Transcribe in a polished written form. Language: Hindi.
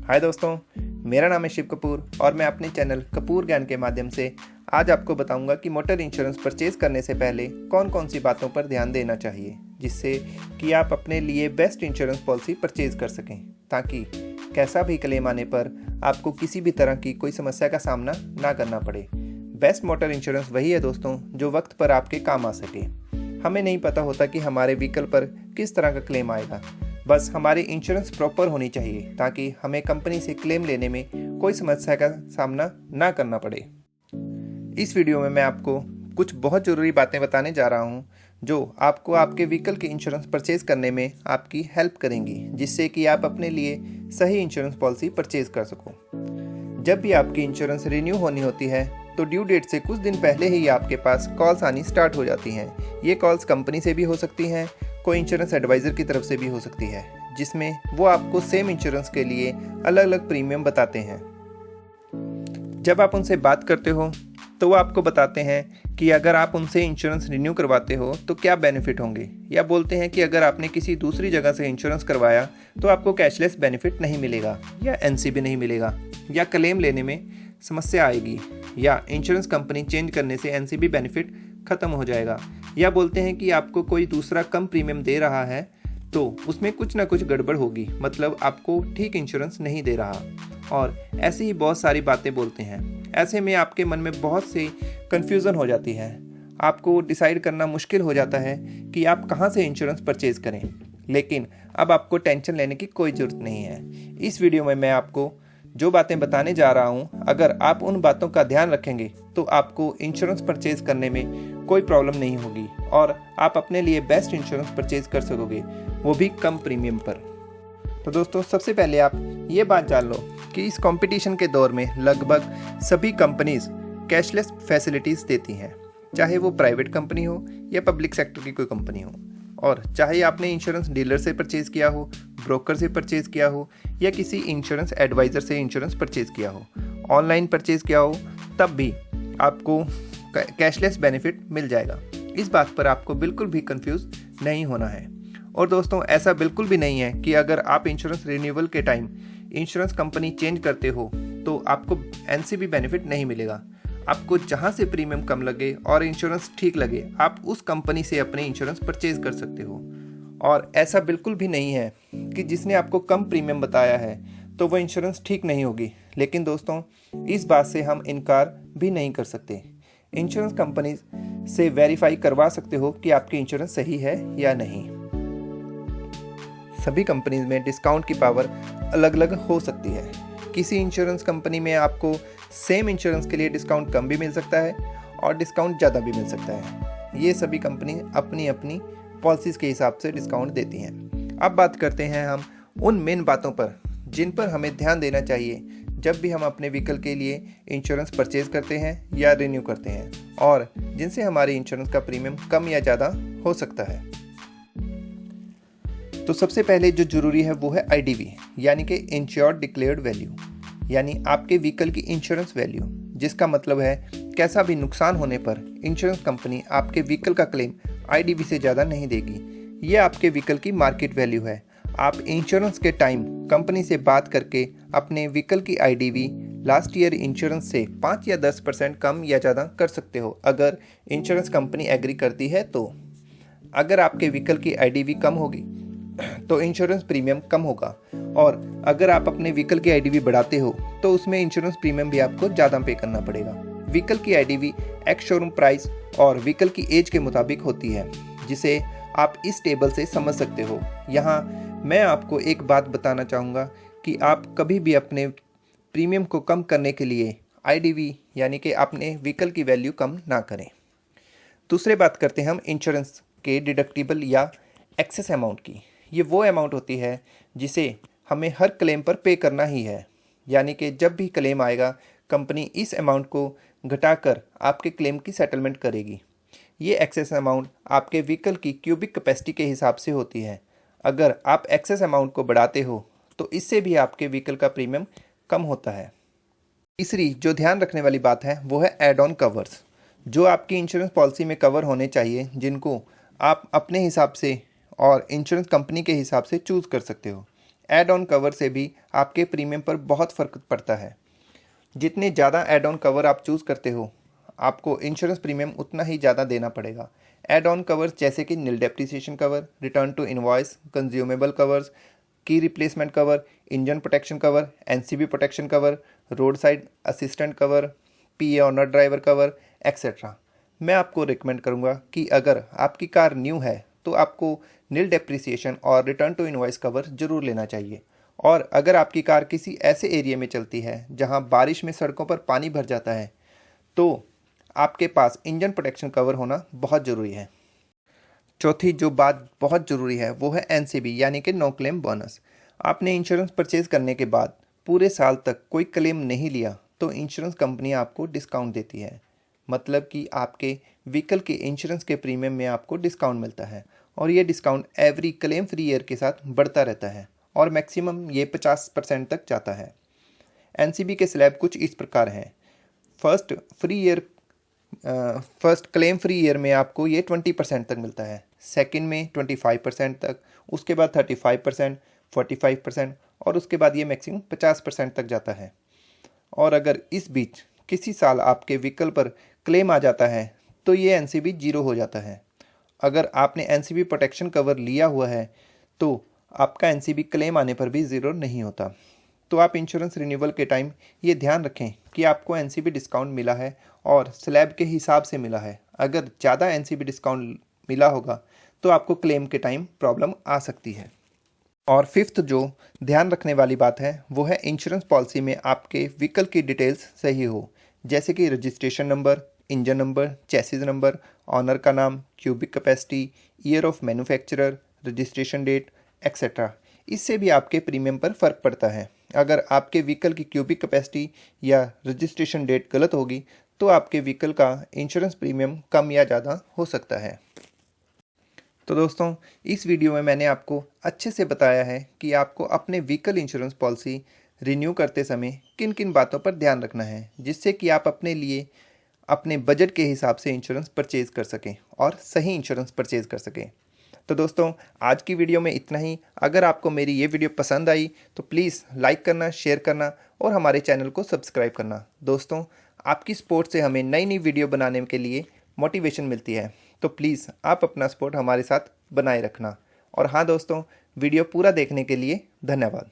हाय दोस्तों, मेरा नाम है शिव कपूर और मैं अपने चैनल कपूर ज्ञान के माध्यम से आज आपको बताऊंगा कि मोटर इंश्योरेंस परचेज करने से पहले कौन कौन सी बातों पर ध्यान देना चाहिए, जिससे कि आप अपने लिए बेस्ट इंश्योरेंस पॉलिसी परचेज कर सकें, ताकि कैसा भी क्लेम आने पर आपको किसी भी तरह की कोई समस्या का सामना ना करना पड़े। बेस्ट मोटर इंश्योरेंस वही है दोस्तों जो वक्त पर आपके काम आ सके। हमें नहीं पता होता कि हमारे व्हीकल पर किस तरह का क्लेम आएगा, बस हमारी इंश्योरेंस प्रॉपर होनी चाहिए ताकि हमें कंपनी से क्लेम लेने में कोई समस्या का सामना ना करना पड़े। इस वीडियो में मैं आपको कुछ बहुत ज़रूरी बातें बताने जा रहा हूं जो आपको आपके व्हीकल के इंश्योरेंस परचेज करने में आपकी हेल्प करेंगी, जिससे कि आप अपने लिए सही इंश्योरेंस पॉलिसी परचेज कर सको। जब भी आपकी इंश्योरेंस रिन्यू होनी होती है तो ड्यू डेट से कुछ दिन पहले ही आपके पास कॉल्स आनी स्टार्ट हो जाती हैं। ये कॉल्स कंपनी से भी हो सकती हैं, कोई इंश्योरेंस एडवाइज़र की तरफ से भी हो सकती है, जिसमें वो आपको सेम इंश्योरेंस के लिए अलग अलग प्रीमियम बताते हैं। जब आप उनसे बात करते हो तो वो आपको बताते हैं कि अगर आप उनसे इंश्योरेंस रिन्यू करवाते हो तो क्या बेनिफिट होंगे, या बोलते हैं कि अगर आपने किसी दूसरी जगह से इंश्योरेंस करवाया तो आपको कैशलेस बेनिफिट नहीं मिलेगा, या एनसीबी नहीं मिलेगा, या क्लेम लेने में समस्या आएगी, या इंश्योरेंस कंपनी चेंज करने से एनसीबी बेनिफिट ख़त्म हो जाएगा, या बोलते हैं कि आपको कोई दूसरा कम प्रीमियम दे रहा है तो उसमें कुछ ना कुछ गड़बड़ होगी, मतलब आपको ठीक इंश्योरेंस नहीं दे रहा, और ऐसी ही बहुत सारी बातें बोलते हैं। ऐसे में आपके मन में बहुत सी कन्फ्यूज़न हो जाती है, आपको डिसाइड करना मुश्किल हो जाता है कि आप कहां से इंश्योरेंस परचेज़ करें। लेकिन अब आपको टेंशन लेने की कोई ज़रूरत नहीं है। इस वीडियो में मैं आपको जो बातें बताने जा रहा हूं, अगर आप उन बातों का ध्यान रखेंगे तो आपको इंश्योरेंस परचेज़ करने में कोई प्रॉब्लम नहीं होगी और आप अपने लिए बेस्ट इंश्योरेंस परचेज़ कर सकोगे, वो भी कम प्रीमियम पर। तो दोस्तों, सबसे पहले आप ये बात जान लो कि इस कंपटीशन के दौर में लगभग सभी कंपनीज कैशलेस फैसिलिटीज़ देती हैं, चाहे वो प्राइवेट कंपनी हो या पब्लिक सेक्टर की कोई कंपनी हो, और चाहे आपने इंश्योरेंस डीलर से परचेज़ किया हो, ब्रोकर से परचेज़ किया हो, या किसी इंश्योरेंस एडवाइज़र से इंश्योरेंस परचेज़ किया हो, ऑनलाइन परचेज़ किया हो, तब भी आपको कैशलेस बेनिफिट मिल जाएगा। इस बात पर आपको बिल्कुल भी कंफ्यूज नहीं होना है। और दोस्तों, ऐसा बिल्कुल भी नहीं है कि अगर आप इंश्योरेंस रिन्यूअल के टाइम इंश्योरेंस कंपनी चेंज करते हो तो आपको एनसीबी बेनिफिट नहीं मिलेगा। आपको जहां से प्रीमियम कम लगे और इंश्योरेंस ठीक लगे, आप उस कंपनी से अपने इंश्योरेंस परचेज कर सकते हो। और ऐसा बिल्कुल भी नहीं है कि जिसने आपको कम प्रीमियम बताया है तो वह इंश्योरेंस ठीक नहीं होगी। लेकिन दोस्तों, इस बात से हम इनकार भी नहीं कर सकते। इंश्योरेंस कंपनी से वेरीफाई करवा सकते हो कि आपकी इंश्योरेंस सही है या नहीं। सभी कंपनीज में डिस्काउंट की पावर अलग अलग हो सकती है। किसी इंश्योरेंस कंपनी में आपको सेम इंश्योरेंस के लिए डिस्काउंट कम भी मिल सकता है और डिस्काउंट ज़्यादा भी मिल सकता है। ये सभी कंपनी अपनी अपनी पॉलिसीज़ के हिसाब से डिस्काउंट देती हैं। अब बात करते हैं हम उन मेन बातों पर जिन पर हमें ध्यान देना चाहिए जब भी हम अपने व्हीकल के लिए इंश्योरेंस परचेज करते हैं या रिन्यू करते हैं, और जिनसे हमारी इंश्योरेंस का प्रीमियम कम या ज़्यादा हो सकता है। तो सबसे पहले जो जरूरी है वो है आईडीवी, यानी कि इंश्योर्ड डिक्लेयर्ड वैल्यू, यानी आपके व्हीकल की इंश्योरेंस वैल्यू, जिसका मतलब है कैसा भी नुकसान होने पर इंश्योरेंस कंपनी आपके व्हीकल का क्लेम आईडीवी से ज़्यादा नहीं देगी। ये आपके व्हीकल की मार्केट वैल्यू है। आप इंश्योरेंस के टाइम कंपनी से बात करके अपने व्हीकल की आईडीवी लास्ट ईयर इंश्योरेंस से 5 या 10% कम या ज़्यादा कर सकते हो, अगर इंश्योरेंस कंपनी एग्री करती है तो। अगर आपके व्हीकल की आईडीवी कम होगी तो इंश्योरेंस प्रीमियम कम होगा, और अगर आप अपने व्हीकल की आईडीवी बढ़ाते हो तो उसमें इंश्योरेंस प्रीमियम भी आपको ज़्यादा पे करना पड़ेगा। व्हीकल की आईडीवी एक्स शोरूम प्राइस और व्हीकल की एज के मुताबिक होती है, जिसे आप इस टेबल से समझ सकते हो। यहाँ मैं आपको एक बात बताना चाहूँगा कि आप कभी भी अपने प्रीमियम को कम करने के लिए आईडीवी यानी कि अपने व्हीकल की वैल्यू कम ना करें। दूसरे बात करते हैं हम इंश्योरेंस के डिडक्टिबल या एक्सेस अमाउंट की। ये वो अमाउंट होती है जिसे हमें हर क्लेम पर पे करना ही है, यानी कि जब भी क्लेम आएगा कंपनी इस अमाउंट को घटाकर आपके क्लेम की सेटलमेंट करेगी। ये एक्सेस अमाउंट आपके व्हीकल की क्यूबिक कैपेसिटी के हिसाब से होती है। अगर आप एक्सेस अमाउंट को बढ़ाते हो तो इससे भी आपके व्हीकल का प्रीमियम कम होता है। तीसरी जो ध्यान रखने वाली बात है वो है एड ऑन कवर्स, जो आपकी इंश्योरेंस पॉलिसी में कवर होने चाहिए, जिनको आप अपने हिसाब से और इंश्योरेंस कंपनी के हिसाब से चूज़ कर सकते हो। ऐड ऑन कवर से भी आपके प्रीमियम पर बहुत फ़र्क पड़ता है। जितने ज़्यादा ऐड ऑन कवर आप चूज़ करते हो, आपको इंश्योरेंस प्रीमियम उतना ही ज़्यादा देना पड़ेगा। ऐड ऑन कवर्स जैसे कि nil depreciation cover, return to invoice, consumable covers, key replacement cover, engine protection cover, NCB protection cover, road side assistant cover, PA owner driver cover, etcetera. मैं आपको रिकमेंड करूंगा कि अगर आपकी कार न्यू है तो आपको नील डेप्रिसिएशन और रिटर्न टू इनवॉइस कवर जरूर लेना चाहिए। और अगर आपकी कार किसी ऐसे एरिया में चलती है जहां बारिश में सड़कों पर पानी भर जाता है तो आपके पास इंजन प्रोटेक्शन कवर होना बहुत ज़रूरी है। चौथी जो बात बहुत ज़रूरी है वो है एनसीबी यानी कि नो क्लेम बोनस। आपने इंश्योरेंस परचेज करने के बाद पूरे साल तक कोई क्लेम नहीं लिया तो इंश्योरेंस कंपनी आपको डिस्काउंट देती है। मतलब कि आपके व्हीकल के इंश्योरेंस के प्रीमियम में आपको डिस्काउंट मिलता है और ये discount every claim free year के साथ बढ़ता रहता है और मैक्सिमम ये 50% तक जाता है। एनसीबी के स्लैब कुछ इस प्रकार हैं। फर्स्ट क्लेम फ्री ईयर में आपको ये 20% तक मिलता है, सेकंड में 25% तक, उसके बाद 35%, 45% और उसके बाद ये मैक्सिमम 50% तक जाता है। और अगर इस बीच किसी साल आपके व्हीकल पर क्लेम आ जाता है तो ये एनसीबी जीरो हो जाता है। अगर आपने एनसीबी प्रोटेक्शन कवर लिया हुआ है तो आपका एनसीबी क्लेम आने पर भी ज़ीरो नहीं होता। तो आप इंश्योरेंस रिन्यूअल के टाइम ये ध्यान रखें कि आपको एनसीबी डिस्काउंट मिला है और स्लैब के हिसाब से मिला है। अगर ज़्यादा एनसीबी डिस्काउंट मिला होगा तो आपको क्लेम के टाइम प्रॉब्लम आ सकती है। और फिफ्थ जो ध्यान रखने वाली बात है वो है इंश्योरेंस पॉलिसी में आपके व्हीकल की डिटेल्स सही हो, जैसे कि registration number, engine number, chassis number, owner का नाम, cubic capacity, year of manufacturer, registration date, etcetera. इससे भी आपके प्रीमियम पर फ़र्क पड़ता है। अगर आपके व्हीकल की क्यूबिक कैपेसिटी या रजिस्ट्रेशन डेट गलत होगी तो आपके व्हीकल का इंश्योरेंस प्रीमियम कम या ज़्यादा हो सकता है। तो दोस्तों, इस वीडियो में मैंने आपको अच्छे से बताया है कि आपको अपने व्हीकल इंश्योरेंस पॉलिसी रिन्यू करते समय किन किन बातों पर ध्यान रखना है, जिससे कि आप अपने लिए अपने बजट के हिसाब से इंश्योरेंस परचेज़ कर सकें और सही इंश्योरेंस परचेज़ कर सकें। तो दोस्तों, आज की वीडियो में इतना ही। अगर आपको मेरी ये वीडियो पसंद आई तो प्लीज़ लाइक करना, शेयर करना और हमारे चैनल को सब्सक्राइब करना। दोस्तों, आपकी सपोर्ट से हमें नई नई वीडियो बनाने के लिए मोटिवेशन मिलती है, तो प्लीज़ आप अपना सपोर्ट हमारे साथ बनाए रखना। और हाँ दोस्तों, वीडियो पूरा देखने के लिए धन्यवाद।